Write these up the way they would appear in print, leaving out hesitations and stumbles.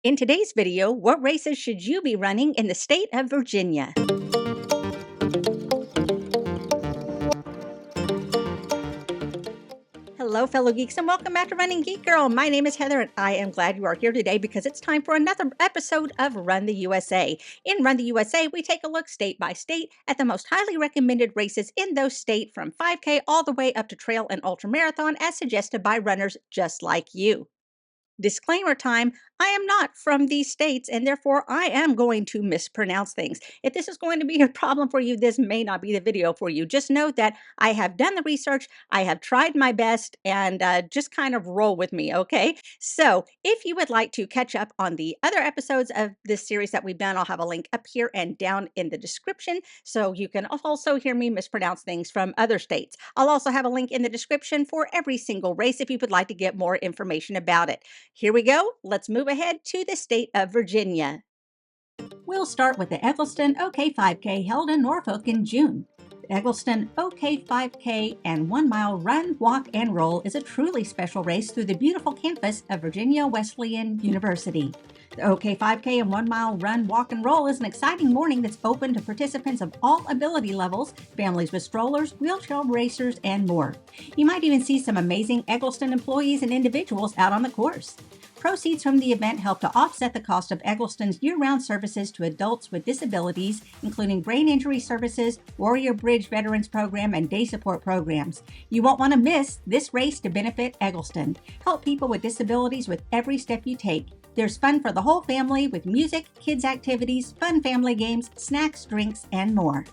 In today's video, what races should you be running in the state of Virginia? Hello, fellow geeks, and welcome back to Running Geek Girl. My name is Heather, and I am glad you are here today because it's time for another episode of Run the USA. In Run the USA, we take a look state by state at the most highly recommended races in those states from 5K all the way up to trail and ultramarathon as suggested by runners just like you. Disclaimer time, I am not from these states and therefore I am going to mispronounce things. If this is going to be a problem for you, this may not be the video for you. Just note that I have done the research, I have tried my best, and just kind of roll with me, okay? So if you would like to catch up on the other episodes of this series that we've done, I'll have a link up here and down in the description so you can also hear me mispronounce things from other states. I'll also have a link in the description for every single race if you would like to get more information about it. Here we go. Let's move ahead to the state of Virginia. We'll start with the Eggleston OK 5K held in Norfolk in June. The Eggleston OK 5K and 1 mile run, walk, and roll is a truly special race through the beautiful campus of Virginia Wesleyan University. The OK 5K and 1 mile run, walk, and roll is an exciting morning that's open to participants of all ability levels, families with strollers, wheelchair racers, and more. You might even see some amazing Eggleston employees and individuals out on the course. Proceeds from the event help to offset the cost of Eggleston's year-round services to adults with disabilities, including brain injury services, Warrior Bridge Veterans Program, and day support programs. You won't want to miss this race to benefit Eggleston. Help people with disabilities with every step you take. There's fun for the whole family with music, kids' activities, fun family games, snacks, drinks, and more.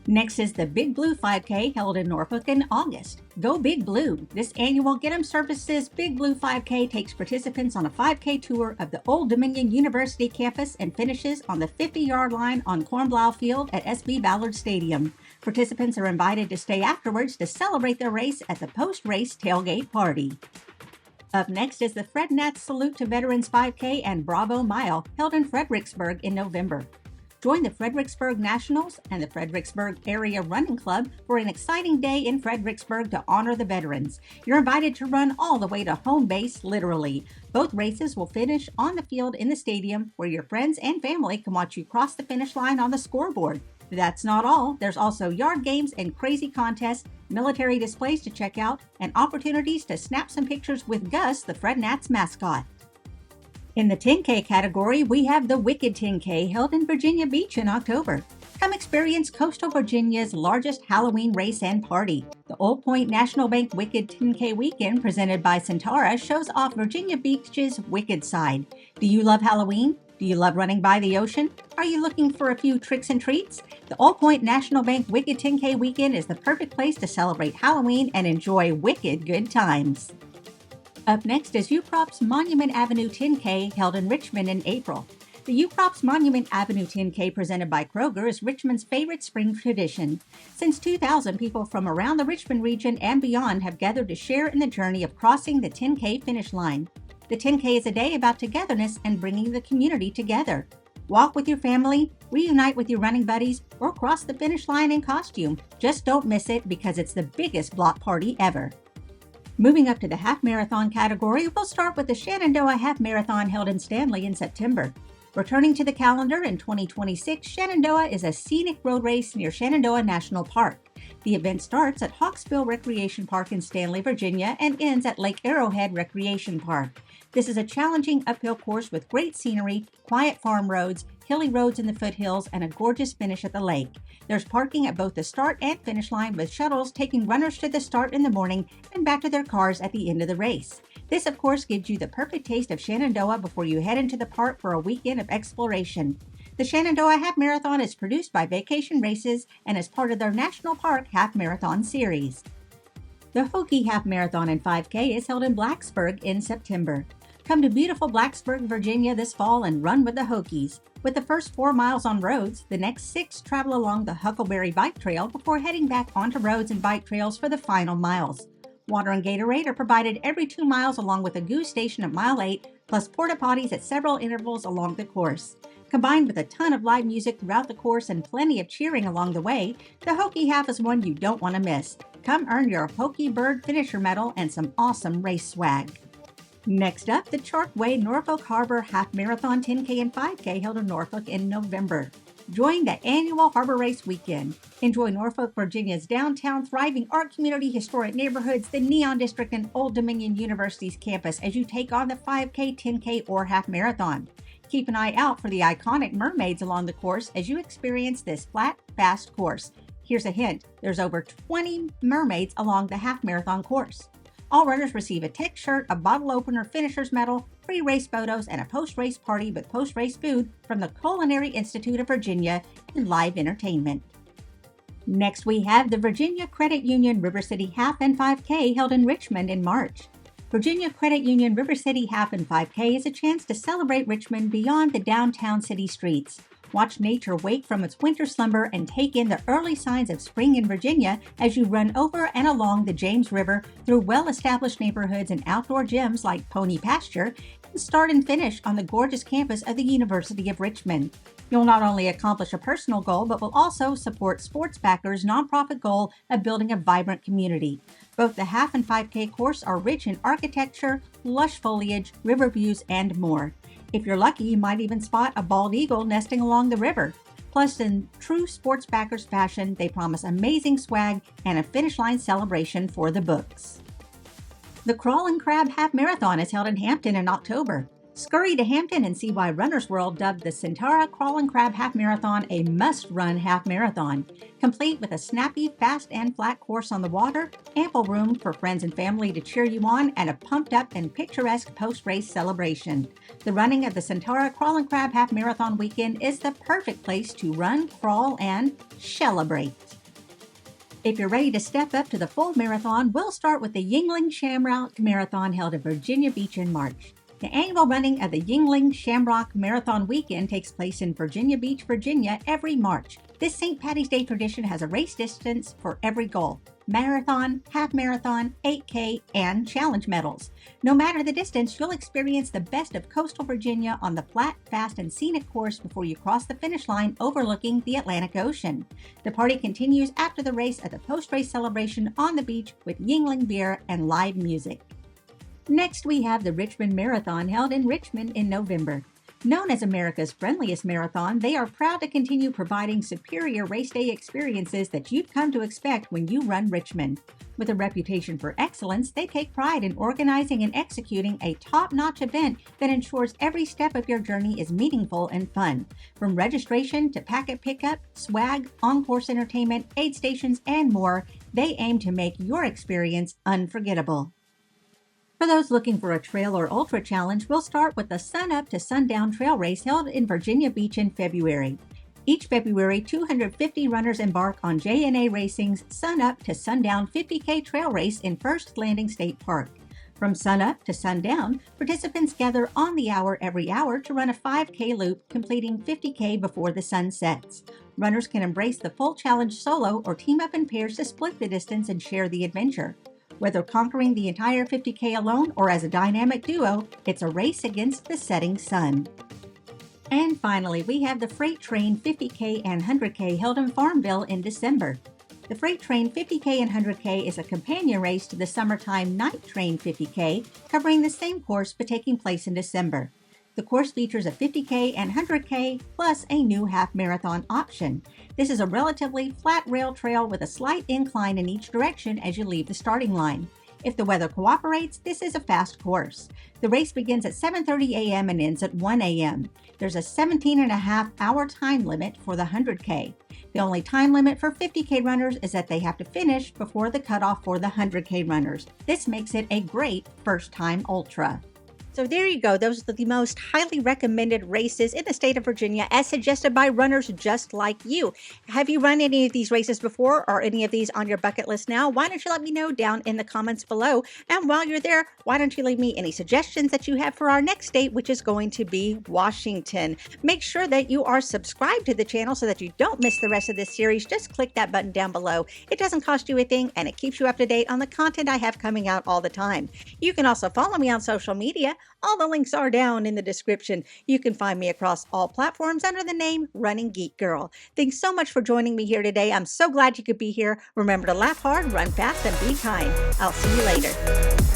Next is the Big Blue 5K held in Norfolk in August. Go Big Blue! This annual Get 'em Services Big Blue 5K takes participants on a 5K tour of the Old Dominion University campus and finishes on the 50-yard line on Cornblow Field at SB Ballard Stadium. Participants are invited to stay afterwards to celebrate their race at the post-race tailgate party. Up next is the Fred Nats Salute to Veterans 5K and Bravo Mile held in Fredericksburg in November. Join the Fredericksburg Nationals and the Fredericksburg Area Running Club for an exciting day in Fredericksburg to honor the veterans. You're invited to run all the way to home base, literally. Both races will finish on the field in the stadium where your friends and family can watch you cross the finish line on the scoreboard. That's not all. There's also yard games and crazy contests, military displays to check out, and opportunities to snap some pictures with Gus, the Fred Nats mascot. In the 10K category, we have the Wicked 10K held in Virginia Beach in October. Come experience coastal Virginia's largest Halloween race and party. The Old Point National Bank Wicked 10K weekend presented by Centara shows off Virginia Beach's wicked side. Do you love Halloween? Do you love running by the ocean? Are you looking for a few tricks and treats? The Old Point National Bank Wicked 10K weekend is the perfect place to celebrate Halloween and enjoy wicked good times. Up next is UProp's Monument Avenue 10K held in Richmond in April. The UProp's Monument Avenue 10K presented by Kroger is Richmond's favorite spring tradition. Since 2000, people from around the Richmond region and beyond have gathered to share in the journey of crossing the 10K finish line. The 10K is a day about togetherness and bringing the community together. Walk with your family, reunite with your running buddies, or cross the finish line in costume. Just don't miss it because it's the biggest block party ever. Moving up to the half marathon category, we'll start with the Shenandoah Half Marathon held in Stanley in September. Returning to the calendar in 2026, Shenandoah is a scenic road race near Shenandoah National Park. The event starts at Hawksville Recreation Park in Stanley, Virginia, and ends at Lake Arrowhead Recreation Park. This is a challenging uphill course with great scenery, quiet farm roads, hilly roads in the foothills, and a gorgeous finish at the lake. There's parking at both the start and finish line with shuttles taking runners to the start in the morning and back to their cars at the end of the race. This, of course, gives you the perfect taste of Shenandoah before you head into the park for a weekend of exploration. The Shenandoah Half Marathon is produced by Vacation Races and is part of their National Park Half Marathon series. The Hokie Half Marathon and 5K is held in Blacksburg in September. Come to beautiful Blacksburg, Virginia this fall and run with the Hokies. With the first 4 miles on roads, the next 6 travel along the Huckleberry Bike Trail before heading back onto roads and bike trails for the final miles. Water and Gatorade are provided every 2 miles along with a goose station at mile 8, plus porta potties at several intervals along the course. Combined with a ton of live music throughout the course and plenty of cheering along the way, the Hokie Half is one you don't want to miss. Come earn your Hokie Bird Finisher Medal and some awesome race swag. Next up, the Chartway Norfolk Harbor Half Marathon 10K and 5K held in Norfolk in November. Join the annual Harbor Race weekend. Enjoy Norfolk, Virginia's downtown, thriving art community, historic neighborhoods, the Neon District, and Old Dominion University's campus as you take on the 5K, 10K, or half marathon. Keep an eye out for the iconic mermaids along the course as you experience this flat, fast course. Here's a hint, there's over 20 mermaids along the half marathon course. All runners receive a tech shirt, a bottle opener, finisher's medal, free race photos, and a post-race party with post-race food from the Culinary Institute of Virginia and live entertainment. Next, we have the Virginia Credit Union River City Half and 5K held in Richmond in March. Virginia Credit Union River City Half and 5K is a chance to celebrate Richmond beyond the downtown city streets. Watch nature wake from its winter slumber and take in the early signs of spring in Virginia as you run over and along the James River through well-established neighborhoods and outdoor gyms like Pony Pasture, and start and finish on the gorgeous campus of the University of Richmond. You'll not only accomplish a personal goal, but will also support Sports Backers' nonprofit goal of building a vibrant community. Both the half and 5K course are rich in architecture, lush foliage, river views, and more. If you're lucky, you might even spot a bald eagle nesting along the river. Plus, in true Sports Backers fashion, they promise amazing swag and a finish line celebration for the books. The Crawl and Crab Half Marathon is held in Hampton in October. Scurry to Hampton and see why Runner's World dubbed the Centara Crawl and Crab Half Marathon a must-run half marathon. Complete with a snappy, fast, and flat course on the water, ample room for friends and family to cheer you on, and a pumped-up and picturesque post-race celebration. The running of the Centara Crawl and Crab Half Marathon weekend is the perfect place to run, crawl, and celebrate. If you're ready to step up to the full marathon, we'll start with the Yuengling Shamrock Marathon held at Virginia Beach in March. The annual running of the Yuengling Shamrock Marathon weekend takes place in Virginia Beach, Virginia every March. This St. Patty's Day tradition has a race distance for every goal: marathon, half marathon, 8K, and challenge medals. No matter the distance, you'll experience the best of coastal Virginia on the flat, fast, and scenic course before you cross the finish line overlooking the Atlantic Ocean. The party continues after the race at the post-race celebration on the beach with Yuengling beer and live music. Next, we have the Richmond Marathon held in Richmond in November. Known as America's friendliest marathon, they are proud to continue providing superior race day experiences that you've come to expect when you run Richmond. With a reputation for excellence, they take pride in organizing and executing a top-notch event that ensures every step of your journey is meaningful and fun. From registration to packet pickup, swag, on-course entertainment, aid stations, and more, they aim to make your experience unforgettable. For those looking for a trail or ultra challenge, we'll start with the Sun Up to Sundown Trail Race held in Virginia Beach in February. Each February, 250 runners embark on JNA Racing's Sun Up to Sundown 50K Trail Race in First Landing State Park. From sun up to sundown, participants gather on the hour every hour to run a 5K loop, completing 50K before the sun sets. Runners can embrace the full challenge solo or team up in pairs to split the distance and share the adventure. Whether conquering the entire 50K alone or as a dynamic duo, it's a race against the setting sun. And finally, we have the Freight Train 50K and 100K held in Farmville in December. The Freight Train 50K and 100K is a companion race to the summertime Night Train 50K, covering the same course but taking place in December. The course features a 50K and 100K plus a new half marathon option. This is a relatively flat rail trail with a slight incline in each direction as you leave the starting line. If the weather cooperates, this is a fast course. The race begins at 7:30 a.m. and ends at 1 a.m. There's a 17.5-hour time limit for the 100K. The only time limit for 50K runners is that they have to finish before the cutoff for the 100K runners. This makes it a great first-time ultra. So there you go. Those are the most highly recommended races in the state of Virginia as suggested by runners just like you. Have you run any of these races before or any of these on your bucket list now? Why don't you let me know down in the comments below? And while you're there, why don't you leave me any suggestions that you have for our next state, which is going to be Washington. Make sure that you are subscribed to the channel so that you don't miss the rest of this series. Just click that button down below. It doesn't cost you a thing and it keeps you up to date on the content I have coming out all the time. You can also follow me on social media. All the links are down in the description. You can find me across all platforms under the name Running Geek Girl. Thanks so much for joining me here today. I'm so glad you could be here. Remember to laugh hard, run fast, and be kind. I'll see you later.